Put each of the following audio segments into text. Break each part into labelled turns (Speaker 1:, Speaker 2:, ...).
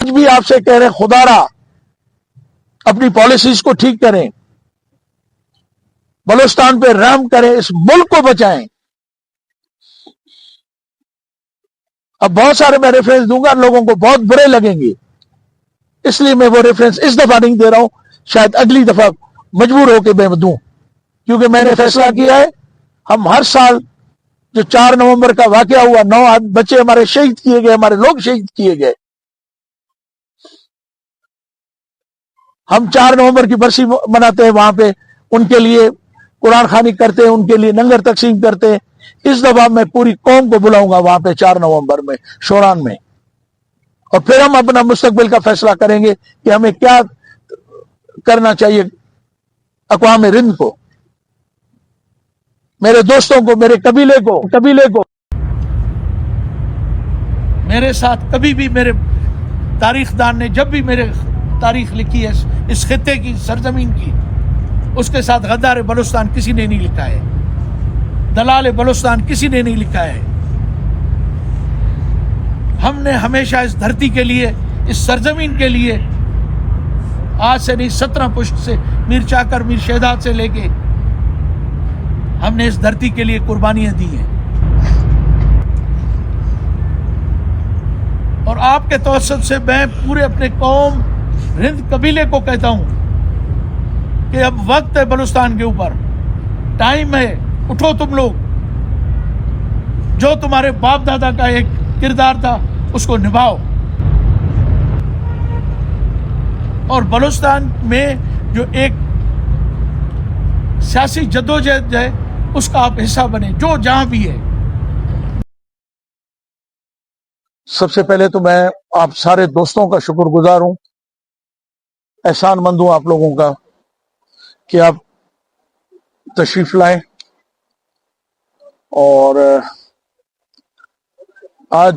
Speaker 1: آج بھی آپ سے کہہ رہے ہیں خدا را اپنی پالیسیز کو ٹھیک کریں، بلوچستان پہ رحم کریں، اس ملک کو بچائیں۔ اب بہت سارے میں ریفرنس دوں گا، لوگوں کو بہت برے لگیں گے، اس لیے میں وہ ریفرنس اس دفعہ نہیں دے رہا ہوں، شاید اگلی دفعہ مجبور ہو کے میں دوں، کیونکہ میں نے فیصلہ کیا ہے ہم ہر سال جو 4 نومبر کا واقعہ ہوا، 9 بچے ہمارے شہید کیے گئے، ہمارے لوگ شہید کیے گئے، ہم 4 نومبر کی برسی مناتے ہیں، وہاں پہ ان کے لیے قرآن خوانی کرتے ہیں، ان کے لیے لنگر تقسیم کرتے ہیں۔ اس دفعہ میں پوری قوم کو بلاؤں گا وہاں پہ 4 نومبر میں شوران میں، اور پھر ہم اپنا مستقبل کا فیصلہ کریں گے کہ ہمیں کیا کرنا چاہیے اقوام ہند کو، میرے دوستوں کو، میرے قبیلے کو میرے ساتھ کبھی بھی میرے تاریخ دان نے جب بھی میرے تاریخ لکھی ہے اس خطے کی، سرزمین کی، اس کے ساتھ غدار بلوچستان کسی نے نہیں لکھا ہے، دلال بلوچستان کسی نے نہیں لکھا ہے۔ ہم نے ہمیشہ اس دھرتی کے لیے، اس سرزمین کے لیے، آج سے نہیں 17 پشت سے، میر چاکر، میر شہداد سے لے کے، ہم نے اس دھرتی کے لیے قربانیاں دی ہیں۔ اور آپ کے توسط سے میں پورے اپنے قوم ہند قبیلے کو کہتا ہوں کہ اب وقت ہے بلوچستان کے اوپر، ٹائم ہے، اٹھو تم لوگ، جو تمہارے باپ دادا کا ایک کردار تھا اس کو نبھاؤ، اور بلوچستان میں جو ایک سیاسی جدوجہد ہے اس کا آپ حصہ بنیں، جو جہاں بھی ہے۔ سب سے پہلے تو میں آپ سارے دوستوں کا شکر گزار ہوں، احسان مند ہوں آپ لوگوں کا کہ آپ تشریف لائیں، اور آج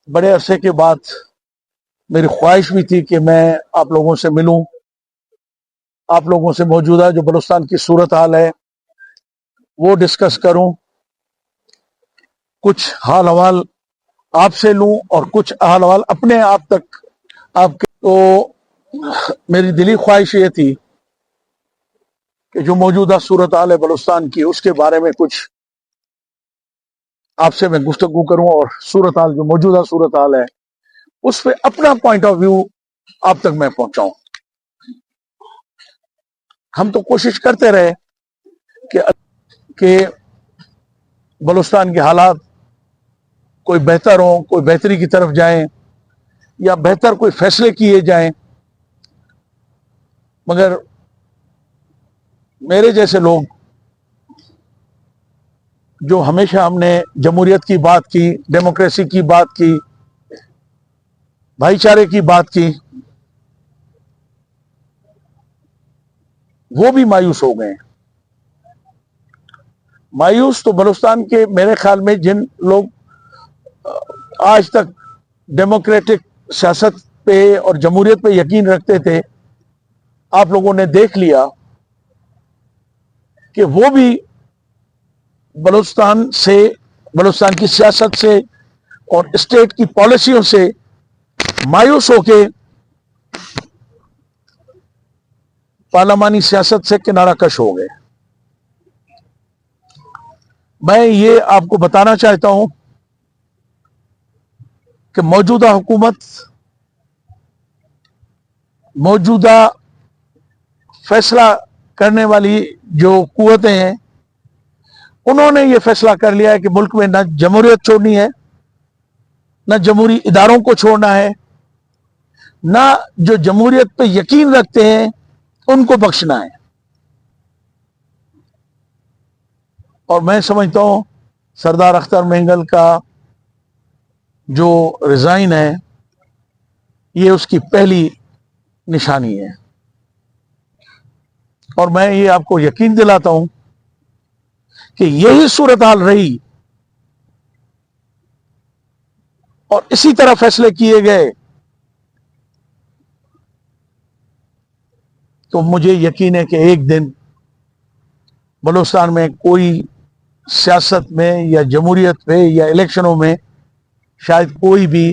Speaker 1: بڑے عرصے کے بعد میری خواہش بھی تھی کہ میں آپ لوگوں سے ملوں، آپ لوگوں سے موجودہ جو بلوچستان کی صورتحال ہے وہ ڈسکس کروں، کچھ حال حوال آپ سے لوں اور کچھ حال حوال اپنے آپ تک آپ کے۔ تو میری دلی خواہش یہ تھی کہ جو موجودہ صورتحال ہے بلوچستان کی، اس کے بارے میں کچھ آپ سے میں گفتگو کروں، اور صورتحال جو موجودہ صورتحال ہے اس پہ اپنا پوائنٹ آف ویو آپ تک میں پہنچاؤں۔ ہم تو کوشش کرتے رہے کہ بلوچستان کے حالات کوئی بہتر ہوں، کوئی بہتری کی طرف جائیں، یا بہتر کوئی فیصلے کیے جائیں، مگر میرے جیسے لوگ جو ہمیشہ ہم نے جمہوریت کی بات کی، ڈیموکریسی کی بات کی، بھائی چارے کی بات کی، وہ بھی مایوس ہو گئے۔ مایوس تو بلوچستان کے میرے خیال میں جن لوگ آج تک ڈیموکریٹک سیاست پہ اور جمہوریت پہ یقین رکھتے تھے، آپ لوگوں نے دیکھ لیا کہ وہ بھی بلوچستان کی سیاست سے اور اسٹیٹ کی پالیسیوں سے مایوس ہو کے پارلیمانی سیاست سے کنارہ کش ہو گئے۔ میں یہ آپ کو بتانا چاہتا ہوں کہ موجودہ حکومت، موجودہ فیصلہ کرنے والی جو قوتیں ہیں، انہوں نے یہ فیصلہ کر لیا ہے کہ ملک میں نہ جمہوریت چھوڑنی ہے، نہ جمہوری اداروں کو چھوڑنا ہے، نہ جو جمہوریت پہ یقین رکھتے ہیں ان کو بخشنا ہے۔ اور میں سمجھتا ہوں سردار اختر مینگل کا جو ریزائن ہے یہ اس کی پہلی نشانی ہے، اور میں یہ آپ کو یقین دلاتا ہوں کہ یہی صورتحال رہی اور اسی طرح فیصلے کیے گئے تو مجھے یقین ہے کہ ایک دن بلوچستان میں کوئی سیاست میں یا جمہوریت میں یا الیکشنوں میں شاید کوئی بھی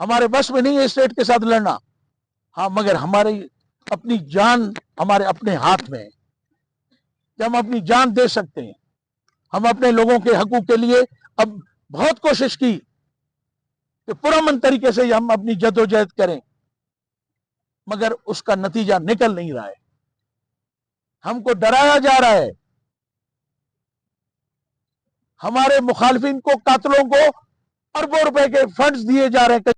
Speaker 1: ہمارے بس میں نہیں ہے اسٹیٹ کے ساتھ لڑنا، ہاں مگر ہماری اپنی جان ہمارے اپنے ہاتھ میں ہے کہ ہم اپنی جان دے سکتے ہیں. ہم اپنے لوگوں کے حقوق کے لیے اب بہت کوشش کی کہ پرامن طریقے سے ہم اپنی جدوجہد کریں، مگر اس کا نتیجہ نکل نہیں رہا ہے. ہم کو ڈرایا جا رہا ہے، ہمارے مخالفین کو، قاتلوں کو اربوں روپے کے فنڈز دیے جا رہے ہیں.